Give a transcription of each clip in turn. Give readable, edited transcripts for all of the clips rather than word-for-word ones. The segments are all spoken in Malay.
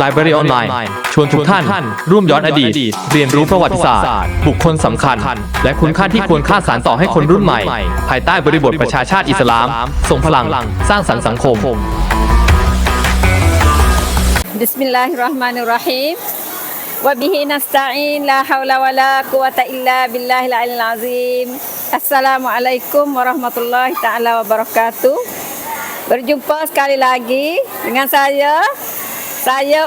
Library Online ชวนทุกท่านร่วมย้อนอดีตเรียนรู้ประวัติศาสตร์บุคคลสำคัญและคุณค่าที่ควรค่าสานต่อให้คนรุ่นใหม่ภายใต้บริบทประชาชาติอิสลามส่งพลังสร้างสรรค์สังคม Bismillahirrahmanirrahim. Wabihi nasta'in la hawla wa la quwata illa billahil aliyil azim. Assalamualaikum warahmatullahi taala wabarakatuh. Berjumpa sekali lagi dengan saya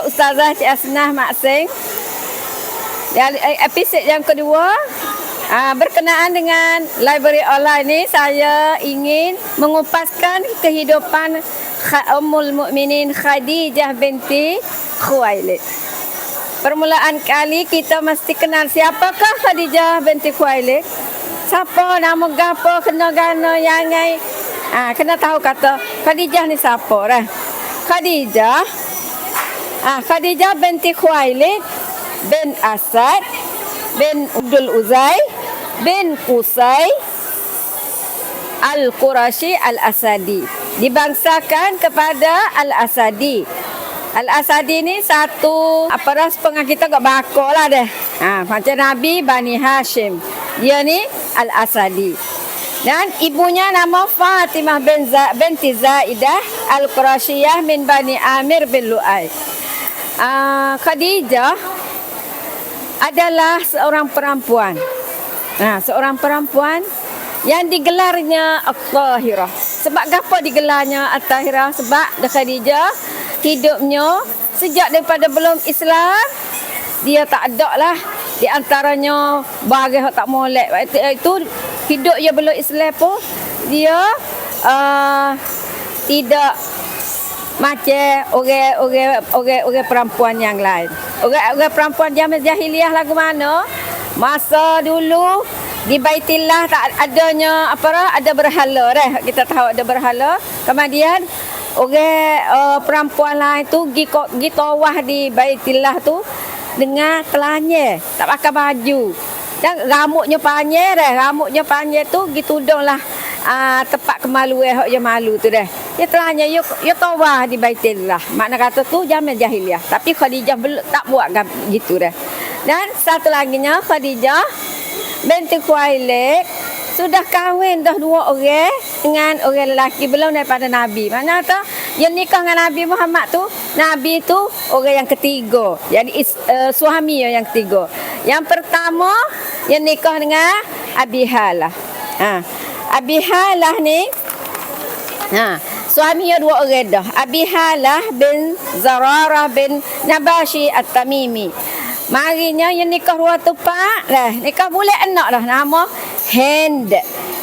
Ustazah Cik Asnah Mak Seng. Episod yang kedua berkenaan dengan library online ni, saya ingin mengupaskan kehidupan Ummul Mukminin Khadijah binti Khuwailid. Permulaan kali kita mesti kenal siapakah Khadijah binti Khuwailid. Siapa, nama gapo, kena gana yang ngai. Kena tahu kata Khadijah ni siapa dah. Khadijah binti Khuwailid bin Asad bin Abdul Uzay bin Qusay Al-Qurashi Al-Asadi, dibangsakan kepada Al-Asadi. Al-Asadi ni satu setengah kita kat bakar lah deh. Macam Nabi Bani Hashim, dia ni Al-Asadi. Dan ibunya nama Fatimah binti Zaidah Al-Qurashiyah min Bani Amir bin Lu'ay. Khadijah adalah seorang perempuan. Seorang perempuan yang digelarnya At-Tahirah. Sebab apa digelarnya At-Tahirah? Sebab Khadijah hidupnya sejak daripada belum Islam, dia tak ada lah di antaranya bagi tak molek. Itu hidup dia belum Islam pun dia tidak macam orang perempuan yang lain. Orang perempuan zaman jahiliah lagu mana? Masa dulu di Baitillah tak adanya ada berhala dah. Kita tahu ada berhala. Kemudian orang perempuan lain tu pergi tawaf di Baitillah tu dengan telanjang, tak pakai baju. Dan rambutnya panjang tu pergi tudunglah tempat kemaluan hak dia malu tu dah. Dia telanjang dia tawaf di Baitillah. Makna kata tu zaman jahiliah. Tapi Khadijah belum tak buat gitu dah. Dan satu laginya Khadijah binti Khuwailid sudah kahwin dah dua orang dengan orang lelaki belum daripada Nabi. Mana tu yang nikah dengan Nabi Muhammad tu, Nabi tu orang yang ketiga. Jadi suami yang ketiga. Yang pertama yang nikah dengan Abi Halah. Abi Halah ni suaminya dua orang dah. Abi Halah bin Zararah bin Nabashi At-Tamimi. Marinya yang nikah dua tupak dah. Nikah boleh anak dah. Nama Hind.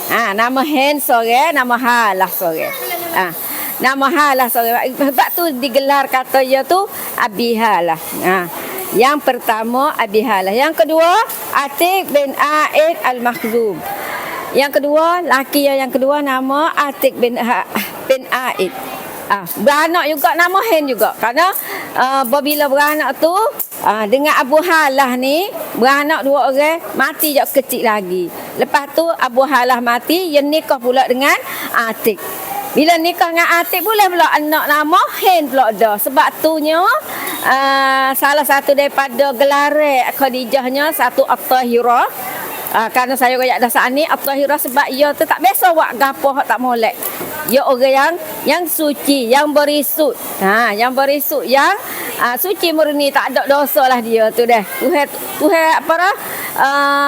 Nama Hind sore, nama Halah sore. Nama Halah sore. Sebab tu digelar kata dia tu Abi Halah. Yang pertama Abi Halah. Yang kedua Atiq bin Aid Al-Makhzum. Yang kedua laki yang kedua nama Atiq bin Aid. Beranak juga nama Hind juga. Kerana bila beranak tu dengan Abu Halah ni beranak dua orang, mati je kecil lagi. Lepas tu Abu Halah mati, yang nikah pula dengan Atiq. Bila nikah dengan Atiq boleh pula anak nama Hind pula dah. Sebab tunya salah satu daripada gelaran Khadijahnya satu At-Tahirah. Kerana saya royak dah saat ni At-Tahirah sebab ia tu tak biasa buat gapo tak molek. Dia orang yang suci, yang berisut. Yang berisut, yang suci murni, tak ada dosa lah dia tu dah. Tuhan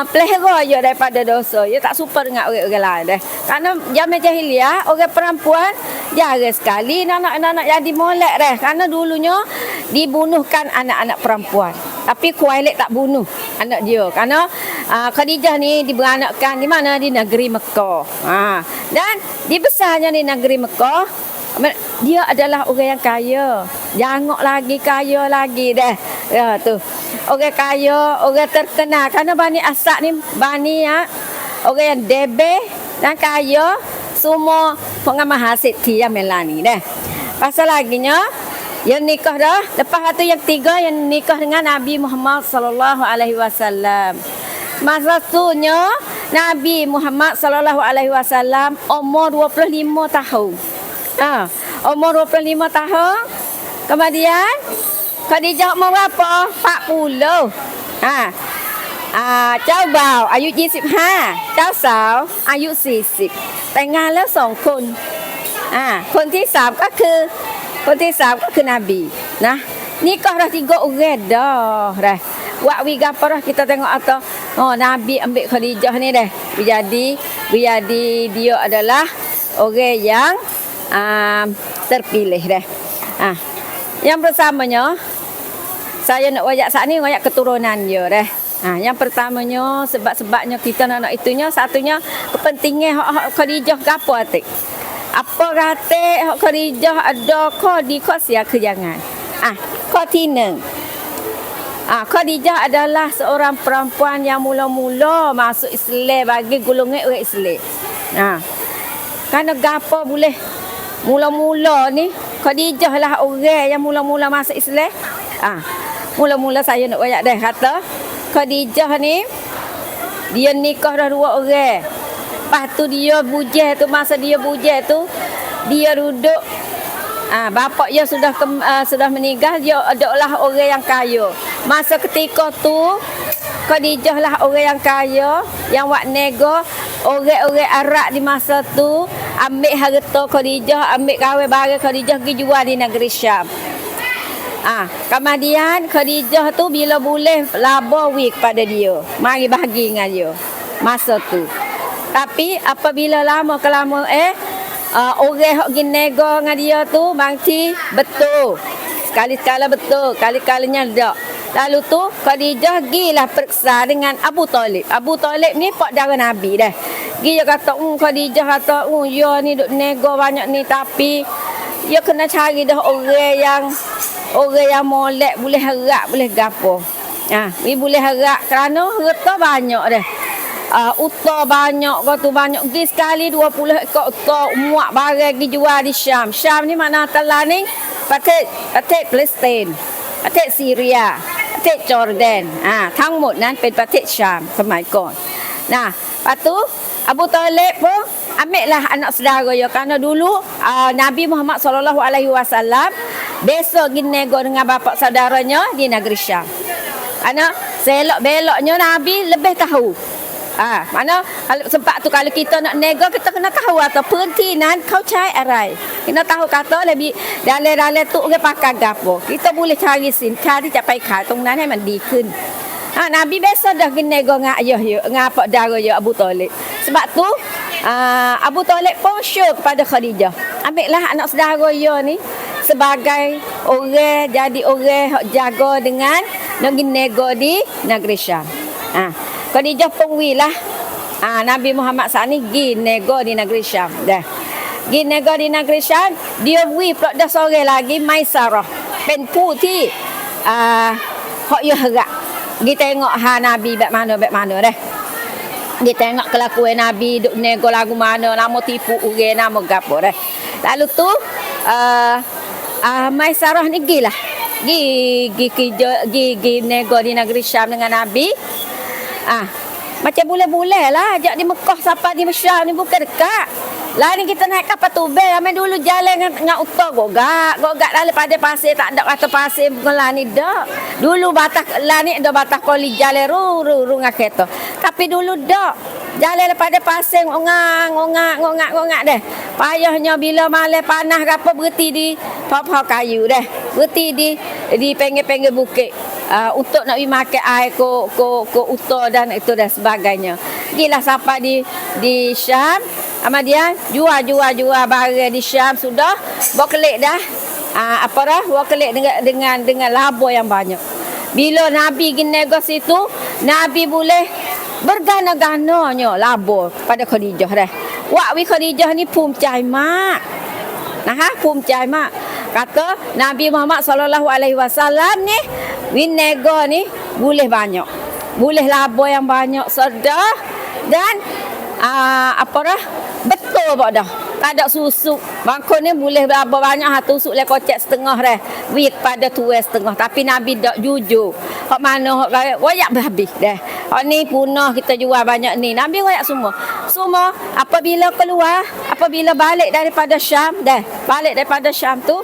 pelihara dia daripada dosa. Dia tak serupa dengan orang-orang lain dah. Kerana zaman jahiliah orang perempuan jarang sekali anak-anak yang dimolek dah. Kerana dulunya dibunuhkan anak-anak perempuan. Tapi Khuwailid tak bunuh anak dia. Kerana Khadijah ni diberanakkan di mana? Di negeri Mekah. Dan dibesarnya di negeri Mekah, dia adalah orang yang kaya. Jangok lagi, kaya lagi dah. Ya tu. Orang kaya, orang terkenal. Kerana Bani Asad ni orang yang debeh dan kaya, semua pengamal hasil yang melani dah. Pasal laginya yang nikah dah. Lepas tu yang ketiga yang nikah dengan Nabi Muhammad sallallahu alaihi wasallam. Masa tunya Nabi Muhammad sallallahu alaihi wasallam umur 25 tahun. Umur 25 tahun. Kemudian Khadijah umur berapa? 40. Ha. จ้าบ่าวอายุ25เจ้าสาวอายุ40แต่งงานแล้ว2คนคนที่3ก็คือNabi nah nikah dah 3 orang dah buat we gapo dah kita tengok atau Nabi ambil Khadijah ni dah jadi dia adalah orang yang terpilih dah yang pertamanya saya nak wayak saat ni wayak keturunan dia dah. Yang pertamanya sebab-sebabnya kita nak itunya satunya kepentingan hak Khadijah gapo atik. Apa kata hak Khadijah ada ko di ko sia kejangan. Ko tineng. Khadijah adalah seorang perempuan yang mula-mula masuk Islam bagi golongan orang Islam. Kerana gapo boleh mula-mula ni Khadijah lah orang yang mula-mula masuk Islam. Mula-mula saya nak wayak dah kata Khadijah ni dia nikah dah 2 orang. Lepas tu dia bujang tu masa dia bujang tu dia duduk bapa dia sudah meninggal dia adalah orang yang kaya. Masa ketika tu Khadijah lah orang yang kaya yang buat nego orang-orang Arab di masa tu ambil harta Khadijah, ambil kawin barang Khadijah pergi jual di negeri Syam. Kemudian Khadijah tu bila boleh laba wik pada dia. Mari bahagi dengan dia. Masa tu. Tapi apabila lama kelama orang hok gi nego dengan dia tu mangci betul. Sekali-sekala betul, kali-kalinya tak. Lalu tu Khadijah gilah periksa dengan Abu Talib. Abu Talib ni pak dara Nabi dah. Dia kata Khadijah kata ya ni duk nego banyak ni tapi dia kena cari dah orang yang molek boleh harap boleh gapo. Ni boleh harap kerana harta banyak dah. Uta banyak tu banyak pergi sekali 20 ekor uta muak barang pergi jual di Syam. Syam ni mana telah ni patik Palestin, patik Syria, patik Jordan. ทั้งหมดนั้นเป็นประเทศชามสมัยก่อน. Lepas tu Abu Talib pun ambillah anak saudara dia kerana dulu Nabi Muhammad SAW besok pergi nego dengan bapa saudaranya di negeri Syam. Kerana selok-beloknya Nabi lebih tahu. Mana sempat tu kalau kita nak nego kita kena tahu atau pertinan kau cari arai. Kena tahu kata lebih dalam tu orang pakai gapo. Kita boleh cari sinkah di capai khas tong nanให้มันดีขึ้น. Nabi biasa dah pergi nego dengan ayah dia, dengan apa dara dia Abu Talib. Sebab tu Abu Talib pun syur kepada Khadijah. Ambillah anak saudara dia ni sebagai orang jadi orang jaga dengan pergi nego di negeri Syam. Khadijah pun wilah Nabi Muhammad saat ni pergi nego di negeri Syam dah. Pergi nego di negeri Syam dia wi pula dah sore lagi Maisarah. Pen pu ti hok yo harap. Pergi tengok Nabi bak mana dah. Dia tengok kelakuan Nabi duk nego lagu mana, nama tipu orang, nama gapo dah. Lalu tu Maisarah ni gilah. Gi nego di negeri Syam dengan Nabi. Macam boleh-boleh lah ajak di Mekah sampai di Syam ni bukan dekat. Lah ni kita naik kapal tubel, ambil dulu jalan dengan utar gogak daripada pasir tak ada kata pasir lah ni dak. Dulu batas lah ni ada batas koli jalan ru dengan kereta. Tapi dulu dak. Jalan daripada pasir ngongak deh. Payahnya bila malam panas apa berhenti di pohon kayu deh. Berhenti di pinggir-pinggir bukit. Untuk nak pergi makan air ko utar dan itu dan sebagainya. Gilah sampai di Syam. Kemudian jual barang di Syam sudah berkelik dah. Berkelik dengan laba yang banyak. Bila Nabi pergi nego situ, Nabi boleh bergana-gananya laba pada Khadijah dah. Wak Khadijah ni pumcai mak. Pumcai mak. Kata Nabi Muhammad SAW ni nego ni boleh banyak. Boleh laba yang banyak sedar dan betul pak dah. Tak ada susuk. Bangkon ni boleh berapa banyak tusuk le kocek setengah dah. Wik pada tuai setengah. Tapi Nabi tak jujur. Hak mana hak wayak berhabis dah. Hak ni punah kita jual banyak ni. Nabi wayak semua. Semua apabila keluar, apabila balik daripada Syam dah. Balik daripada Syam tu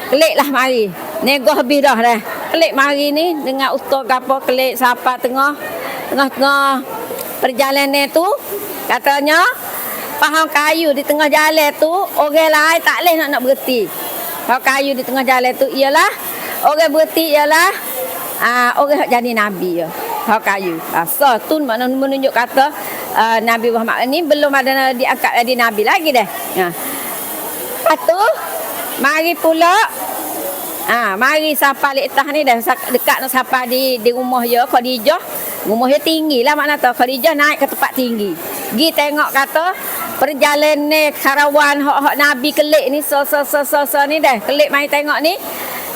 keliklah mari. Nego habis dah dah. kelik mari ni dengan utur gapo kelik siapa tengah perjalanan tu katanya faham kayu di tengah jalan tu orang lain tak leh nak berhenti. Faham kayu di tengah jalan tu ialah orang berhenti ialah orang hak jadi nabi ya. Faham kayu. So tu makna menunjuk kata Nabi Muhammad ni belum ada diangkat jadi nabi lagi dah. Lepas tu mari pula mari sapa lektah ni dah dekat nak sapa di rumah ya Khadijah. Rumah dia tinggi lah makna tu. Khadijah naik ke tempat tinggi. Gi tengok kata perjalanan karawan hak Nabi kelik ni so ni dah. Kelik mai tengok ni.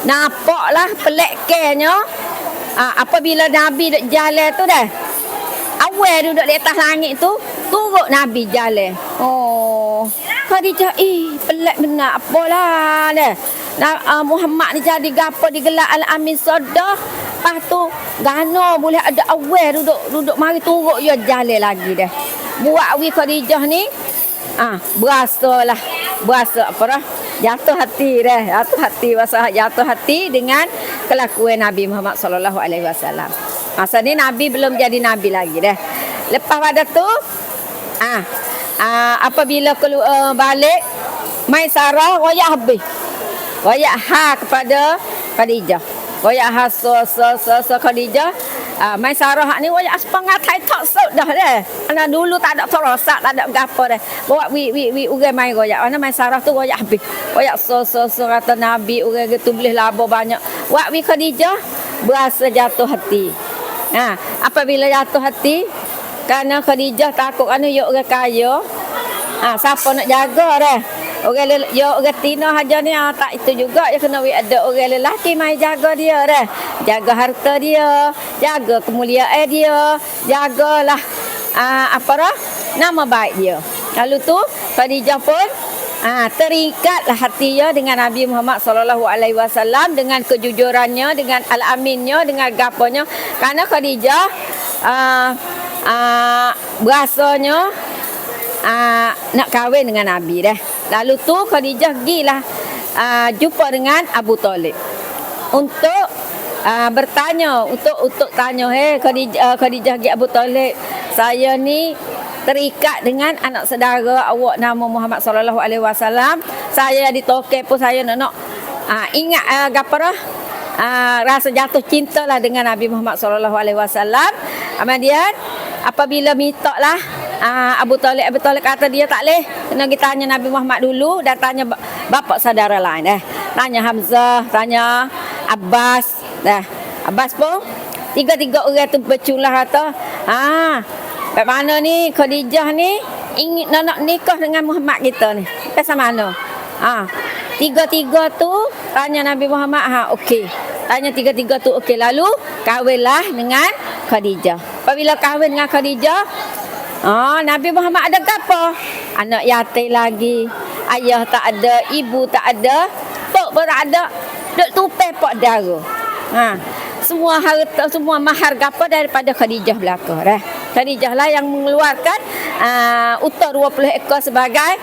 Nampaklah peleknya apabila Nabi duk jalan tu dah. Awal duduk di atas langit tu turut Nabi jalan. Oh. Khadijah pelak benar apalah dah. Muhammad ni jadi gapo digelar Al-Amin Sodah. Lepas tu gana boleh ada awal duduk mari turut dia jalan lagi dah. Buat Khadijah ni berasa apa dah jatuh hati dah. Jatuh hati dengan kelakuan Nabi Muhammad sallallahu alaihi wasallam. Masa ni Nabi belum jadi nabi lagi dah. Lepas pada tu apabila balik Maisarah royak habis. Royak kepada Khadijah. Royak so Khadijah. Maisarah ni royak sepangat tai tak sok dah dah. Ana dulu tak ada terosak, tak ada gapo dah. Bawa urang mai royak. Ana Maisarah tu royak habis. Royak so kata Nabi urang gitu boleh laba banyak. Wak Khadijah berasa jatuh hati. Apabila jatuh hati kerana Khadijah takut anu ya orang kaya. Siapa nak jaga dah. Orang tina haja ni tak itu juga dia kena ada orang lelaki mai jaga dia dah. Jaga harta dia, jaga kemuliaan dia, jagalah nama baik dia. Lalu tu Khadijah pun terikatlah hatinya dengan Nabi Muhammad sallallahu alaihi wasallam dengan kejujurannya, dengan al-aminnya, dengan gaponya. Karena Khadijah berasanya nak kahwin dengan Nabi dah. Lalu tu Khadijah gilah jumpa dengan Abu Talib untuk bertanya untuk tanya Khadijah gi Abu Talib, saya ni terikat dengan anak saudara awak nama Muhammad sallallahu alaihi wasallam. Saya ditokek pun saya nak ingat gaparah rasa jatuh cintalah dengan Nabi Muhammad sallallahu alaihi wasallam. Kemudian apabila mintalah Abu Talib kata dia tak leh, kena kita tanya Nabi Muhammad dulu dan tanya bapa saudara lain tanya Hamzah, tanya Abbas Abbas pun tiga-tiga orang tu berculah kata bagaimana ni Khadijah ni ingin nak nikah dengan Muhammad kita ni pasal mana. Tiga-tiga tu tanya Nabi Muhammad okey. Tanya tiga-tiga tu okey, lalu kahwinlah dengan Khadijah. Apabila kahwin dengan Khadijah, Nabi Muhammad ada apa? Anak yatim lagi. Ayah tak ada, ibu tak ada, tok pun tak ada. Duk tupai pak dara. Semua harta, semua mahar gapo daripada Khadijah belaka dah. Khadijah lah yang mengeluarkan unta 20 ekor sebagai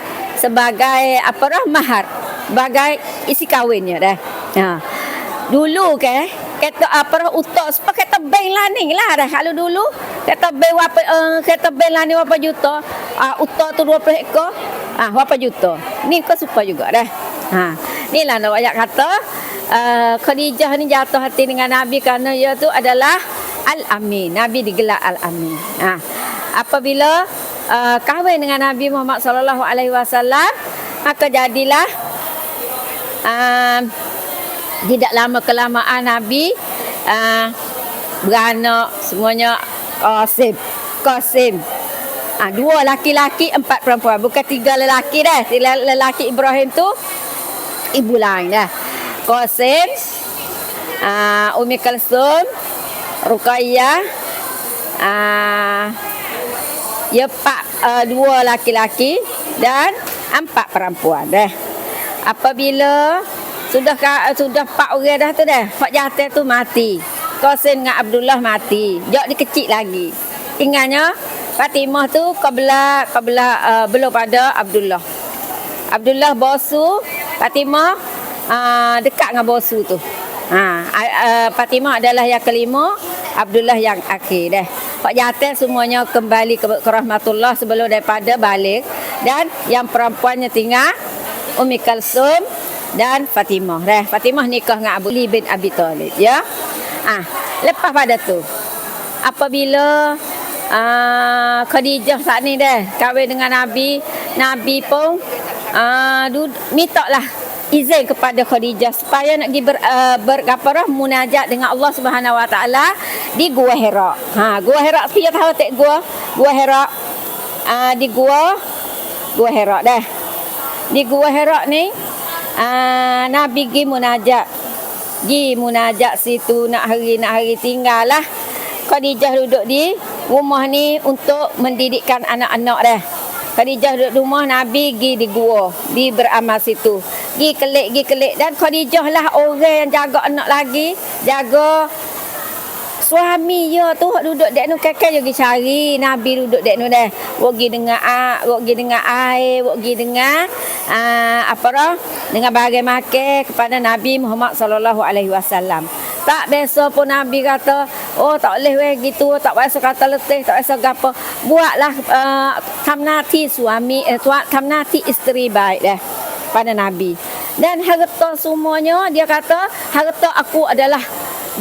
mahar, sebagai isi kawinnya dah. Dulu kata unta sepakai tebing lah ni lah dah. Kalau dulu kata tebing lah ni berapa juta, unta tu 20 ekor berapa juta. Ni kau suka juga dah. Ni lah nak kata Khadijah ni jatuh hati dengan Nabi kerana dia tu adalah Al-Amin. Nabi digelar Al-Amin. Apabila kahwin dengan Nabi Muhammad sallallahu alaihi wasallam, maka jadilah tidak lama kelamaan Nabi beranak semuanya Qasim. 2 laki-laki 4 perempuan, bukan 3 lelaki dah. 3 lelaki Ibrahim tu ibu lain dah. Qasim, Ummi Kalsum, Ruqayyah, ya 2 laki-laki dan 4 perempuan dah. Apabila sudah 4 orang dah tu dah, Pak Jatah tu mati. Qasim dengan Abdullah mati. Jok dia kecil lagi. Tinggalnya Fatimah tu qabla belum pada Abdullah. Abdullah bosu, Fatimah dekat dengan bosu tu. Fatimah adalah yang kelima, Abdullah yang akhir dah. Pak jantan semuanya kembali ke rahmatullah sebelum daripada balik, dan yang perempuannya tinggal Ummi Kalsum dan Fatimah. Fatimah nikah dengan Abu Ali bin Abi Talib, ya. Lepas pada tu apabila Khadijah saat ni dah kahwin dengan Nabi, Nabi pun mintalah izin kepada Khadijah supaya nak pergi munajat dengan Allah Subhanahu Wa Taala di Gua Hira. Gua Hira dia tahu tak Gua Hira? Di Gua Hira dah. Di Gua Hira ni Nabi pergi munajat situ nak hari tinggal lah. Khadijah duduk di rumah ni untuk mendidikkan anak-anak dah. Khadijah duduk di rumah, Nabi pergi di gua, di beramal situ. Pergi kelik. Dan Khadijah lah orang yang jaga anak lagi, jaga suami dia tu duduk dek nu kakek pergi cari. Nabi duduk dek nu dah. Pergi dengan air, pergi dengan dengan bagai makan kepada Nabi Muhammad sallallahu alaihi wasallam. Tak biasa pun Nabi kata, tak boleh weh gitu, tak biasa kata letih, tak biasa gapo. Buatlah kamnati suami, kamnati isteri baik dah pada Nabi. Dan harta semuanya dia kata, harta aku adalah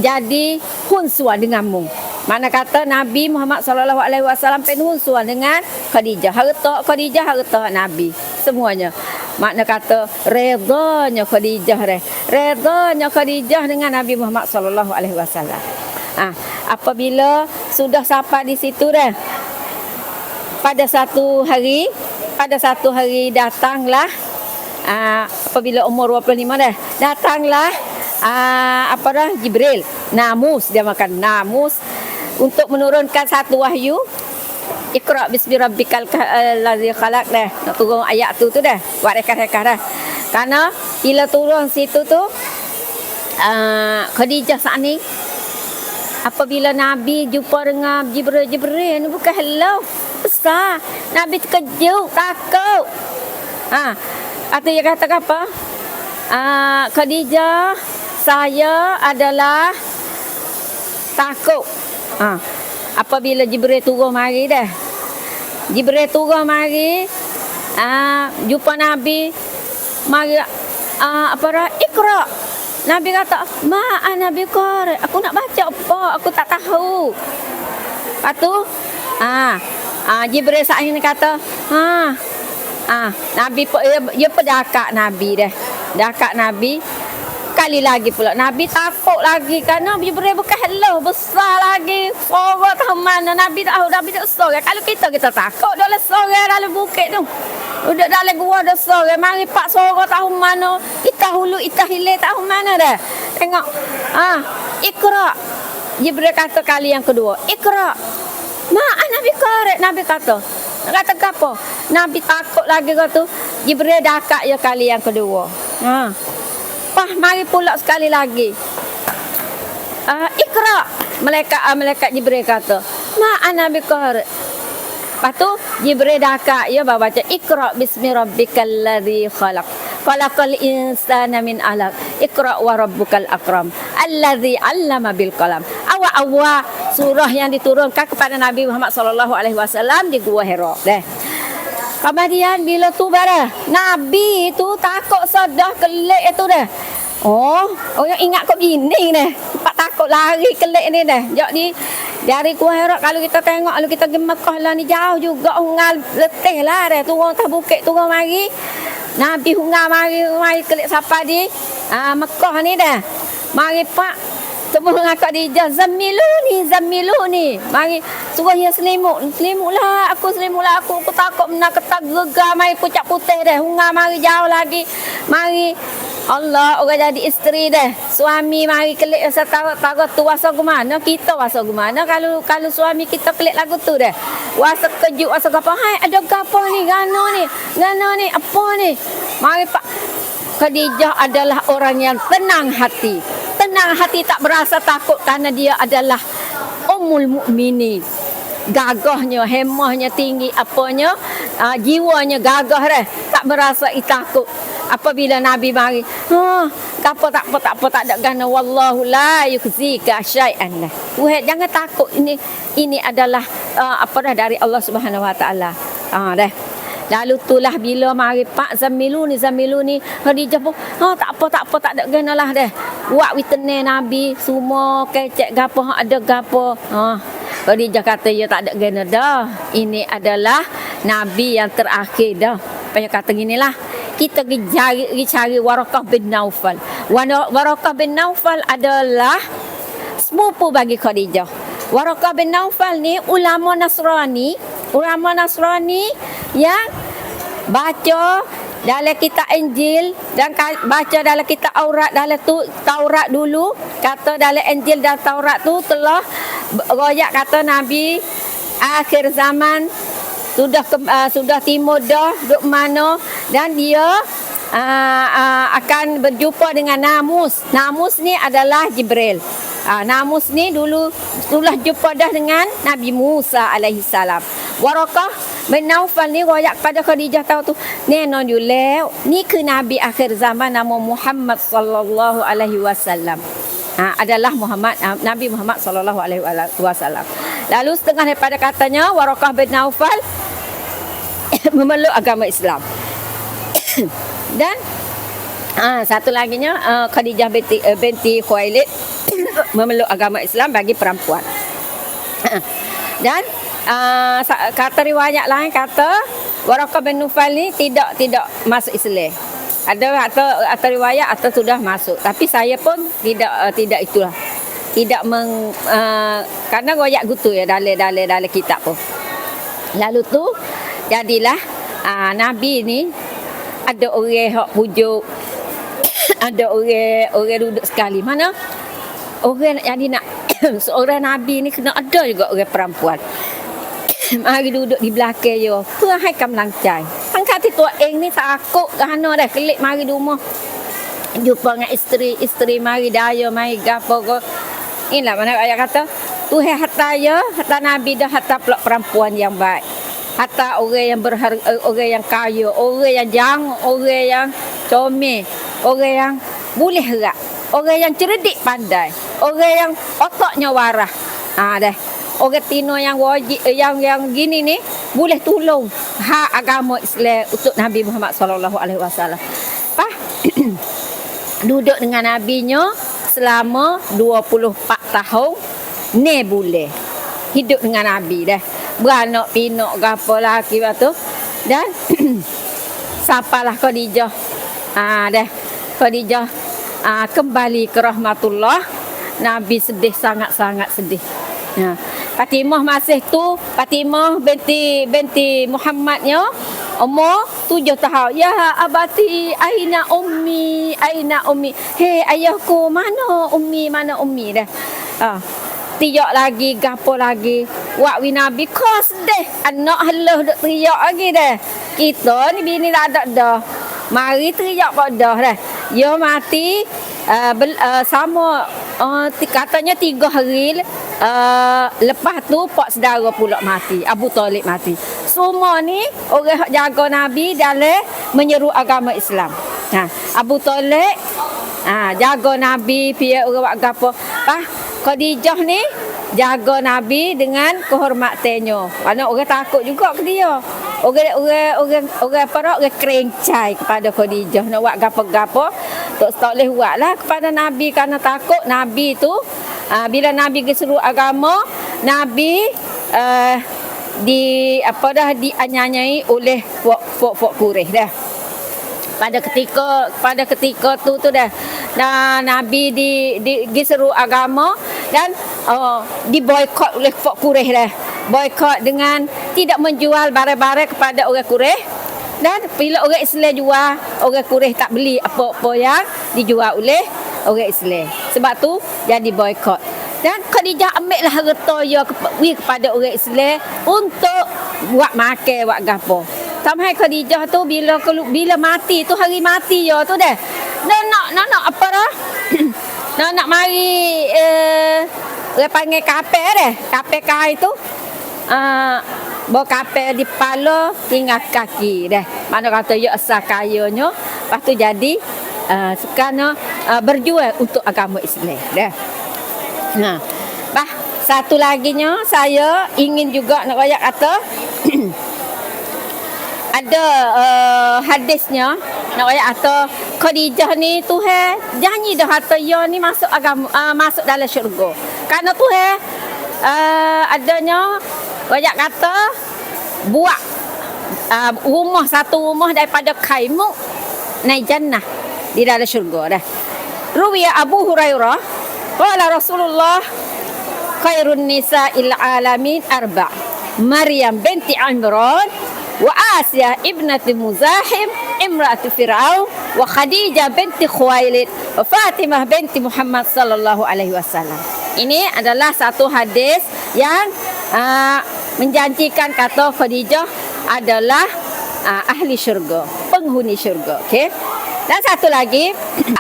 jadi hunsuan denganmu. Mana kata Nabi Muhammad sallallahu alaihi wasallam penhunsuan dengan Khadijah. Harta Khadijah, harta Nabi semuanya. Makna kata redanya Khadijah redanya Khadijah dengan Nabi Muhammad sallallahu alaihi wasallam. Apabila sudah sampai di situ dah, pada satu hari datanglah apabila umur 25 dah, datanglah Jibril, namus, dia makan namus untuk menurunkan satu wahyu. Iqra bismi rabbikal ladzi khalaq dah. Nak turun ayat tu dah. Buat rekah-rekah dah. Karena bila turun situ tu Khadijah saat ni apabila Nabi jumpa dengan Jibril ni bukan hello besar. Nabi terkejut, takut. Artinya kata apa? Khadijah, saya adalah takut. Apabila Jibril turun mari dah. Jumpa Nabi mari Iqra. Nabi kata, "Ma Nabi qari." Aku nak baca apa? Aku tak tahu. Lepas tu Jibril saat ini kata, Nabi dia pedakak Nabi dah. Dakak Nabi. Kali lagi pula Nabi takut lagi kerana Jibril bukan hello besar lagi. Sorok tahu mana Nabi tahu, Nabi tak sorok. Kalau kita takut dalam sorok dalam bukit tu. Duduk dalam gua dah sorok. Mari pak sorok tahu mana. Kita hulu kita hilir tahu mana dah. Tengok. Iqra. Jibril kata kali yang kedua. Iqra. Nabi korek. Nabi kata. Nak kata apa? Nabi takut lagi kata. Jibril dakak ya kali yang kedua. Mari pula sekali lagi. Iqra. Malaikat Jibril kata, Nabi qari. Lepas tu Jibril dakak ya baca Iqra bismi rabbikal ladzi khalaq. Khalaqal insana min 'alaq. Iqra wa rabbukal akram. Alladzi 'allama bil qalam. Awal surah yang diturunkan kepada Nabi Muhammad sallallahu alaihi wasallam di Gua Hira. Kemudian bila tu Nabi tu takut sedah kelik itu dah. Orang ingat kok bini dah. Pak takut lari kelik ni dah. Jadi dari Gua Hira kalau kita tengok, kalau kita pergi Mekah lah ni jauh juga, hungal letih lah dah. Turun atas bukit, turun mari. Nabi hungal mari kelik sampai di Mekah ni dah. Mari pak temu dengan Khadijah, Zamiluni. Mari suruh dia selimutlah aku takut nak ketak gegar mari pucat putih dah. Hungar mari jauh lagi. Mari Allah orang jadi isteri dah. Suami mari kelik tahu tu wasa gimana, kita wasa gimana kalau suami kita kelik lagu tu dah. Wasa kejut wasa apa? Hai ada gapo ni? Gano ni apa ni? Mari pak Khadijah adalah orang yang tenang hati. Tenang hati, tak berasa takut kerana dia adalah Ummul Mukminin. Gagahnya, hemahnya tinggi, apanya, jiwanya gagah dah. Tak berasa takut. apabila Nabi mari, tak apa tak ada gana, wallahu la yukhzika syai'an lah. Jangan takut, ini adalah dari Allah Subhanahu Wa Taala. Dah. Lalu itulah bila mari Pak Zamiluni Khadijah pun tak apa tak ada gana lah dah. Buat witness Nabi semua kecek gapo ada gapo. Khadijah kata ya tak ada gana dah. Ini adalah Nabi yang terakhir dah. Payah kata ginilah. Kita cari Warakah bin Naufal. Warakah bin Naufal adalah sepupu bagi Khadijah. Warakah bin Naufal ni ulama Nasrani yang baca dalam kitab Injil dan baca dalam kitab Taurat dulu, kata dalam Injil dan Taurat tu telah royak kata Nabi akhir zaman sudah timur dah duk mana, dan dia akan berjumpa dengan Namus. Namus ni adalah Jibril. Namus ni dulu jumpa dah dengan Nabi Musa alaihi salam. Warakah bin Naufal ni royak pada Khadijah tahu tu, neno juleu ni ke Nabi akhir zaman nama Muhammad sallallahu alaihi wasallam. Adalah Nabi Muhammad sallallahu alaihi wasallam. Lalu setengah daripada katanya Warakah bin Naufal memeluk agama Islam. Dan satu laginya Khadijah binti Khuwailid memeluk agama Islam bagi perempuan. Dan kata riwayat lain kata Warakah bin Naufal ni tidak masuk Islam. Ada atau riwayat atau sudah masuk, tapi saya pun tidak itulah. Tidak karena royak gitu ya dalam kitab pun. Lalu tu jadilah Nabi ni ada orang hak pujuk, ada orang duduk sekali. Mana orang nak seorang Nabi ni kena ada juga orang perempuan. Mari duduk di belakang yo. Tuhan kam langcai. Angkat tu eng ni takut gano dah kelik mari di rumah. Jumpa dengan isteri mari daya mari gapo go. Inilah mana ayat kata Tuhan hatta Nabi dah hatta pelak perempuan yang baik. Hatta orang yang berharga, orang yang kaya, orang yang jangan, orang yang comel, orang yang boleh gerak, orang yang cerdik pandai, orang yang otaknya waras. Dah. Orang Tino yang wajib yang gini ni boleh tolong hak agama Islam untuk Nabi Muhammad sallallahu alaihi wasallam. Duduk dengan nabinya selama 24 tahun ni boleh hidup dengan Nabi dah. Beranak pinak gapo laki tu. Dan sapalah Khadijah. Dah. Khadijah kembali ke rahmatullah. Nabi sedih, sangat-sangat sedih. Fatimah masih tu, Fatimah binti Muhammadnya umur 7 tahun. Ya abati, aina ummi. Hei ayahku, mana ummi dah. Tiak lagi, gapo lagi. Wak wi Nabi kos deh. Anak haluh duk teriak lagi dah. Kita ni bini tak ada dah. Mari teriak pak dah dah. Ya mati sama katanya 3 hari lepas tu pak saudara pula mati. Abu Talib mati. Semua ni orang hak jaga Nabi dalam menyeru agama Islam. Abu Talib jaga Nabi pihak orang gapo. Khadijah ni jaga Nabi dengan kehormatannya. Mana orang takut juga ke dia. Orang kerencai kepada Khadijah nak buat gapo-gapo tak boleh buatlah kepada Nabi kerana takut Nabi tu bila Nabi keseru agama, Nabi dianyanyai oleh puak Quraisy dah. Pada ketika tu dah. Nabi diseru agama dan diboikot oleh puak Quraisy dah. Boikot dengan tidak menjual barang-barang kepada orang Quraisy. Dan bila orang Islam jual, orang Quraisy tak beli apa-apa yang dijual oleh orang Islam. Sebab tu jadi boikot. Dan Khadijah ambil lah harta dia kepada orang Islam untuk buat makan, buat gapo. Sampai Khadijah tu bila mati tu, hari mati dia tu dah. Nak apa dah? nak mari dia panggil kapel dah. Kapel kai tu. Bawa kapel di kepala hingga kaki dah. Mana kata ya asal kayanya Lepas tu jadi sekarang berjuang untuk agama Islam. Dah. Nah, bah satu laginya saya ingin juga nak royak kata ada hadisnya nak royak kata Khadijah ni Tuhan janji dah kata ya ni masuk agama masuk dalam syurga. Karena Tuhan adanya royak kata buat rumah satu rumah daripada kaimuk naik jannah di dalam syurga dah. Ruwiya Abu Hurairah qala Rasulullah khairun nisa'il alamin arba' Maryam binti Imran wa Asiyah ibnati Muzahim imra'ati Fir'aun wa Khadijah binti Khuwailid wa Fatimah binti Muhammad sallallahu alaihi wasallam. Ini adalah satu hadis yang menjanjikan kata Khadijah adalah ahli syurga, penghuni syurga. Okey. Dan satu lagi,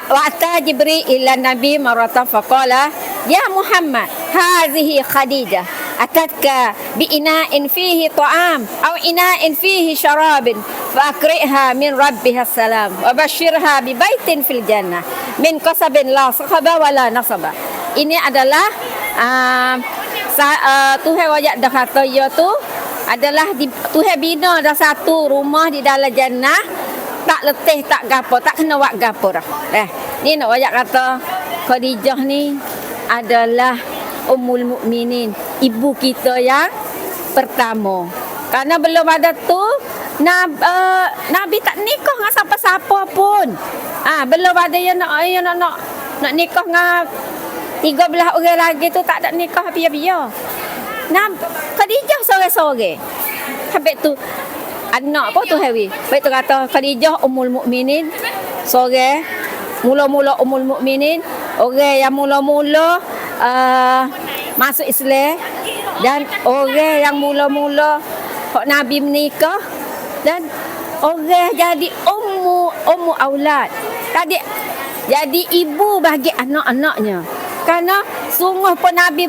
wa'ata Jibril ila Nabi maratan faqala ya Muhammad hazihi Khadijah atatka bi ina'in fihi ta'am aw ina'in fihi syarabin fa akriha min rabbiha salam wa bashirha bi baitin fil jannah min qasabin la sakhaba wala nasaba. Ini adalah Tuhan wajak dah kata ya tu adalah Tuhan bina dah satu rumah di dalam jannah, tak letih tak gapo, tak kena buat gapo dah. Ni nak wajak kata Khadijah ni adalah Ummul Mukminin, ibu kita yang pertama. Karena belum ada tu Nabi tak nikah dengan siapa-siapa pun. Belum ada yang nak nikah dengan 13 orang lagi tu, tak ada nikah biar-biar. Khadijah seorang-seorang. Habis tu anak apa tu Hawi? Habis tu kata Khadijah Ummul Mukminin, seorang mula-mula Ummul Mukminin, orang yang mula-mula masuk Islam, dan orang yang mula-mula Nabi menikah, dan orang jadi ummu aulad. Tadi jadi ibu bagi anak-anaknya. Kerana sungguh pun Nabi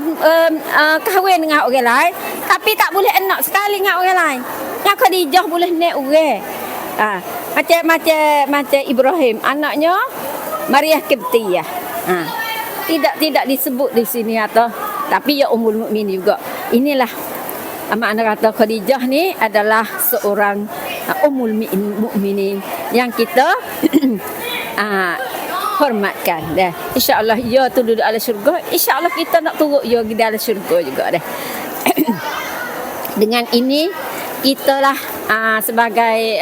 kahwin dengan orang lain, tapi tak boleh anak sekali dengan orang lain. Yang Khadijah boleh naik orang. Macam Ibrahim, anaknya Maryam Qibtiyah. Tidak disebut di sini atau, tapi ya Ummul Mukminin juga. Inilah makna kata Khadijah ni adalah seorang Ummul Mukminin yang kita hormatkan dah. Insya-Allah ya tu duduk dalam syurga. Insya-Allah kita nak turut ya di dalam syurga juga dah. Dengan ini kitalah sebagai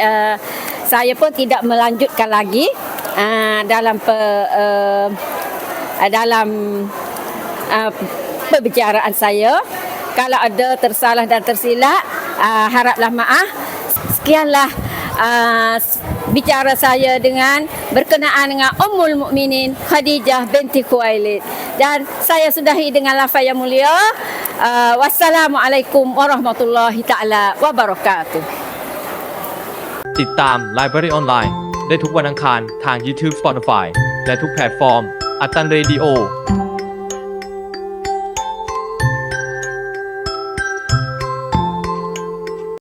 saya pun tidak melanjutkan lagi dalam perbicaraan saya. Kalau ada tersalah dan tersilap, haraplah maaf. Sekianlah bicara saya dengan berkenaan dengan Ummul Mukminin Khadijah binti Khuwailid. Dan saya sudahi dengan lafaz yang mulia. Wassalamualaikum warahmatullahi taala wabarakatuh. ติดตาม Library Online ได้ทุกวันอังคารทาง YouTube Spotify และทุกแพลตฟอร์มอัตตันเรดิโอ